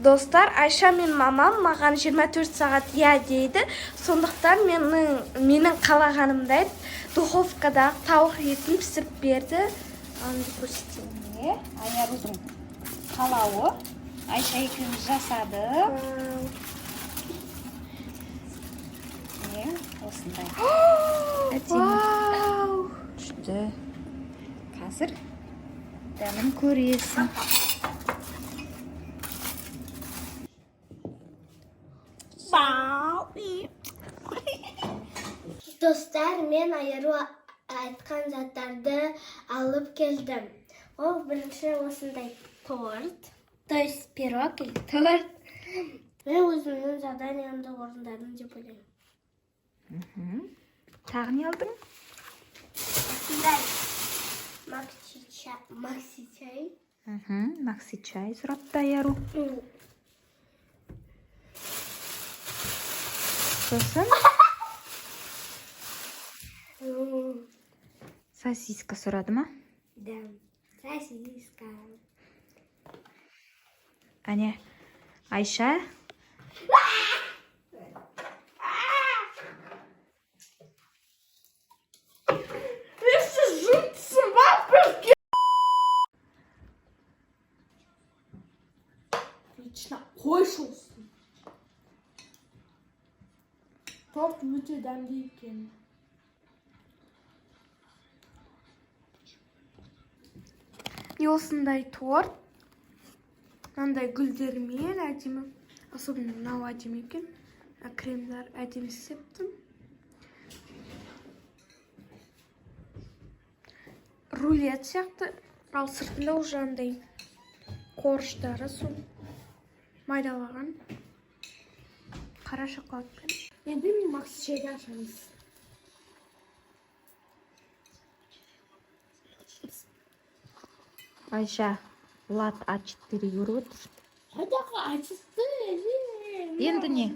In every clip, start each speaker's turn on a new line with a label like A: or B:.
A: Достар, Айша мен мамам маған 24 сағат я дейді. Сондықтан менің қалағанымдай духовкада тауық етін пісіріп берді. Анды көрсетейін. Аярудың қалауы. Айша екеуміз жасады. Осындай. Вау! Күшті. Қазір дәмін көресің.
B: Dostlar, men Ayarу айтқан заттарды алып келдім. Ол бірінші осындай торт, то есть пирог или торт. Мен өзімнің заданиямды орындадым деп ойлаймын.
A: Тағы не алдың?
B: Осындай макси чай.
A: Макси чай сұрапты Аяру. Сосын сосиска сұрады ма?
B: Да, сосиска.
A: Әне, Айша.
B: Отлично, қойшы olsun. Торт өте дәмді екен.
A: Осындай торт. Мынандай гүлдермен әдемі. Особенно мынау әдемі екен. Кремдар әдемі септім. Рулет сияқты. Ал сыртында уже андай қорыштары сол майдалаған. Қара шоколадпен.
B: Енді мен макси чайды ашамыз.
A: Айша, лат А4 көріп отыр.
B: Қайдағы açıstı?
A: Енді не?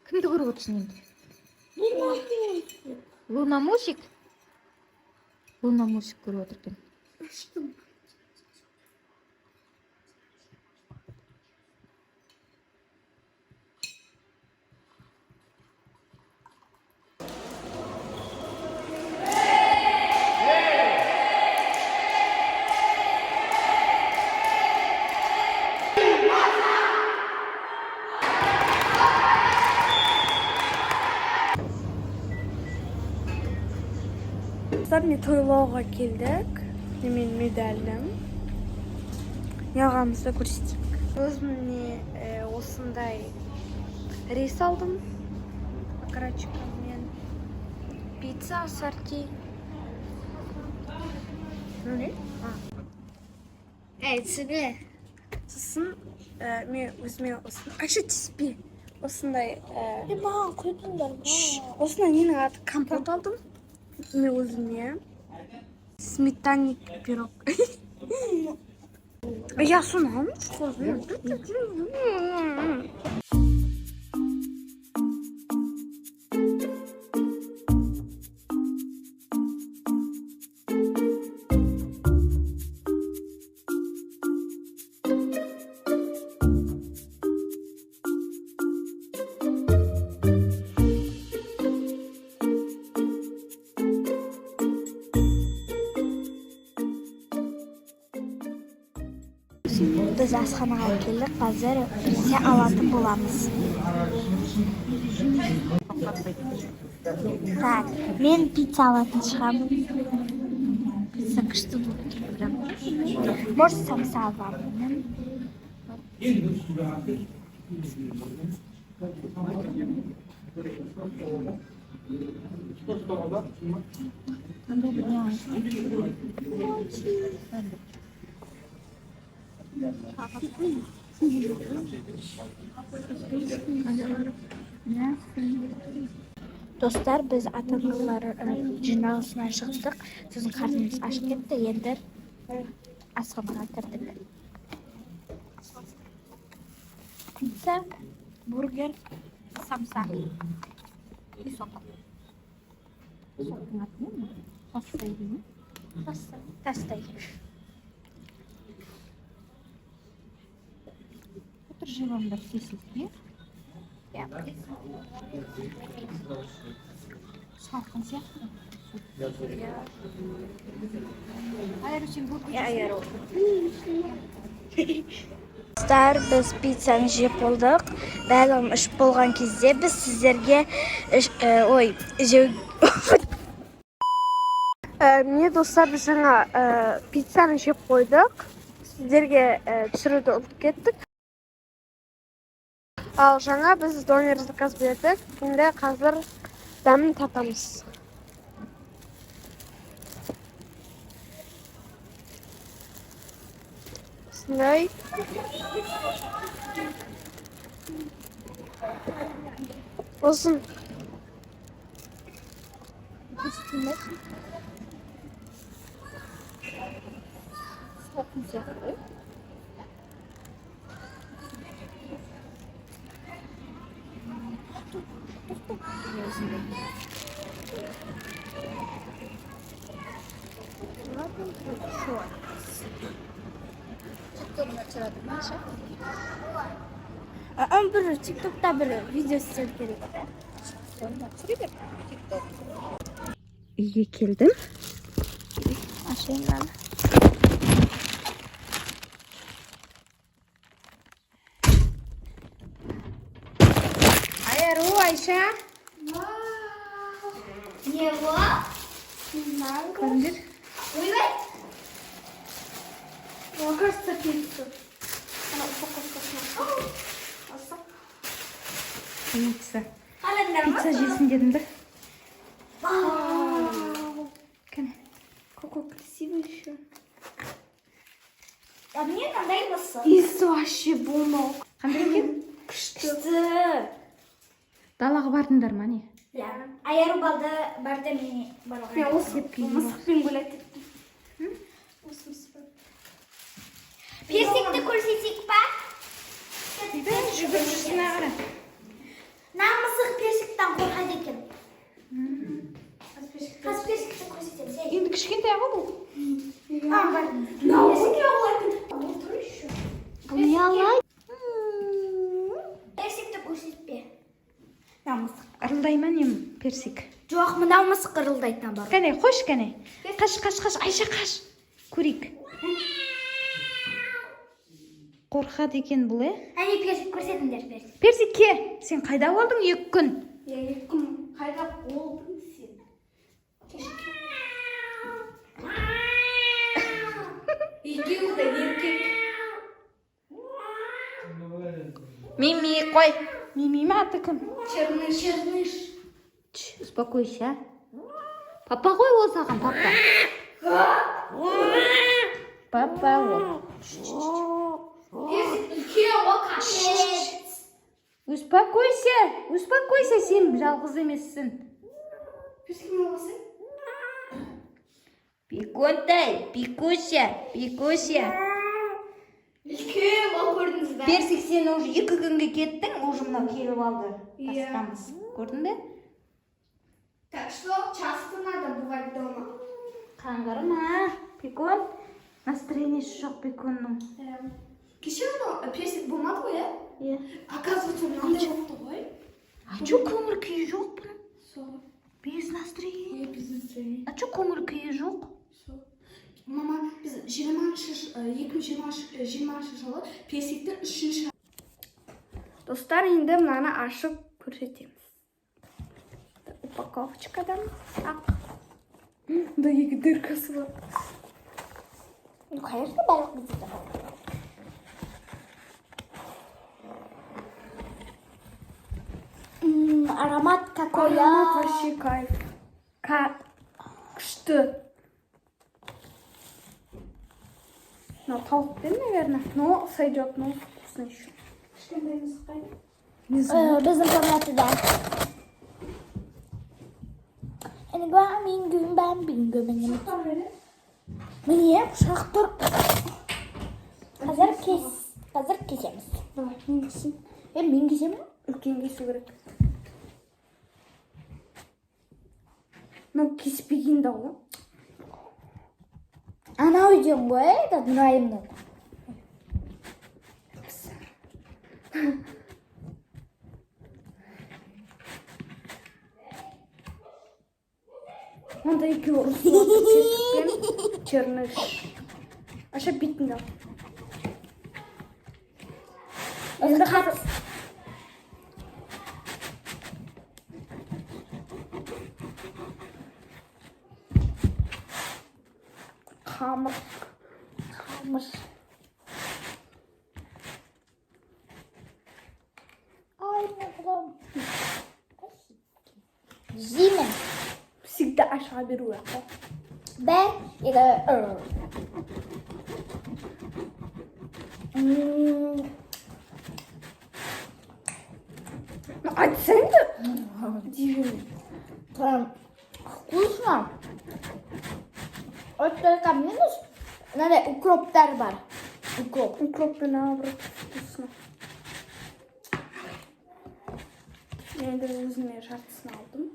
A: Кімді көріп отырсың енді? Лунамусик? Лунамусик көріп отыр екен.
B: Açtım.
A: Мен тойлауға келдік. Мен медальдім. Яғамызды көрсетейік. Өзімне осындай рейс алдым. Карачука мен пицца ассорти. Не?
B: Тебе.
A: Сосын мен өзіме Айша тиіспе. Осындай
B: Маған құйдыңдар ма?
A: осындай ненің аты компот алдым. Мен өзіме сметанник пирог. Я соны
B: Біз асханаға келдік, қазір пицца алатын боламыз. Так, мен пицца алатын шығамын. Пицца күшті болып тұр. Может, самса аламын. Dostlar, biz ата-аналар жиналысынан шықтық. Сіздің қарныңыз ашып кетті, енді асханаға кірдік. Пицца, бургер, самса. И сок. Соктың аты не? Тастай деймін. Тастай. живымдар сезілді. Салқын сияқты. Достар, біз пиццаны жеп болдық. Бәлім іш болған кезде біз сіздерге
C: Міне достар, біз жаңа пиццаны жеп қойдық. Сіздерге түсіруді ұмытып кеттік. Ал жаңа біз донер заказ бердік. Енді қазір дәмін татамыз. Осындай. Болсын.
B: бір тиктокта бір видео істеу керек. Үйге келдім. Ашайын ғана.
C: Айару, Айша.
A: Не var?
C: Кондир.
A: Ой, мне кажется, пиццу. Она упаковка.
B: Пицца. Пицца жесін дедім бір. Кәне.
A: Какой красивый еще. А мне қандай мысы?
C: Иісі вообще болмау.
B: Қандай екен?
A: Күшті.
B: Далаға бардыңдар ма не?
A: Айару барды мен барған.
C: Мен осы мысықпен бөлек кеттім.
A: Персикті көрсетейік па?
B: Жүгіршісіне қара.
A: Намысық персиктен қорқады екен. Қаз персикті көрсетеміз.
B: Енді кішкентай ғой бұл.
A: Персикті олайды. Бұл тұр еще.
B: Ұялай.
A: Персикті көрсетпе. Намысық.
B: Ырылдай ма нем персик?
A: Жоқ, мынау мысық ырылдайтын бар.
B: Кәне, қош кәне. Қаш, Айша қаш. Көрейік. Қорқады екен бұл,
A: Әне персик көрсетіңдер персик.
B: Персикке, сен қайда болдың 2 күн?
A: 2 күн қайда болдың сен? Екеуі де еркек.
B: Мими, қой. Мими ма аты кім?
A: Черныш.
B: Успокойся. Папа ғой ол саған, папа. Папа ол.
A: Персик үлкен ол капец.
B: Успокойся, сен жалғыз емессің.
A: Персик не болсын?
B: Пиконтай, пикуся.
A: Үлкен ол көрдіңіз бе?
B: Персик, сен уже 2 күнге кеттің, уже мынау келіп алды.
A: Иә.
B: Тастамыз. Көрдің бе?
A: Так что часто надо бывать дома.
B: Қаңғырма, Пикон. Настроениесі жоқ Пиконның.
A: Кеше анау персик болмады ғой,
B: Иә.
A: Оказывается, мынандай болыпты ғой.
B: А чё көңіл күйі жоқ бұның?
A: Сол.
B: Без настроения.
A: Без настроения.
B: А чё көңіл күйі жоқ?
A: Мама, біз 2020 жылы персиктің 3-ші. Достар, енді мынаны ашып көрсетеміз. Упаковочкадан ақ. Да, 2 дыркасы бар.
B: Ну, конечно, барлық бізде бар. Аромат какой?
A: Аромат вообще кайф. Күшті. Но тауықпен, наверное. Но сойдет, но вкусно еще. Кішкентай мысық
B: Не знаю. Біздің комнатада. Міне, пышақ тұр. Қазір кесеміз.
A: Давай, мен кесейін.
B: Мен кесемін?
A: Үлкен кесу керек. Мынау кеспеген да ғой.
B: Анау үйден ғой, нұрайымның.
A: Onda 2 ketchup черныш. Aşağı bitmiyor. Endi Hamur.
B: Ай, прям. Зима.
A: Всегда aşağı bir uyak.
B: Ben ya da
A: Açsana. Дивный.
B: прям вкусно. Вот только минус, надо укроптар бар. Укроп.
A: Укроп наоборот вкусно. Ben de özüme жартысын aldım.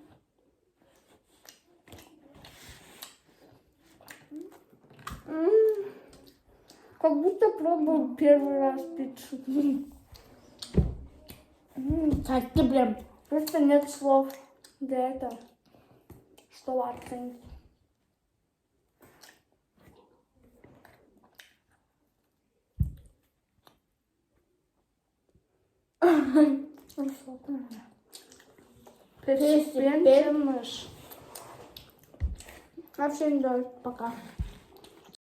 A: Как будто пробовал первый раз пиццу.
B: Кстати, прям.
A: Просто нет слов для этого, чтобы оценить. Персипен, черныш.
B: Всем пока.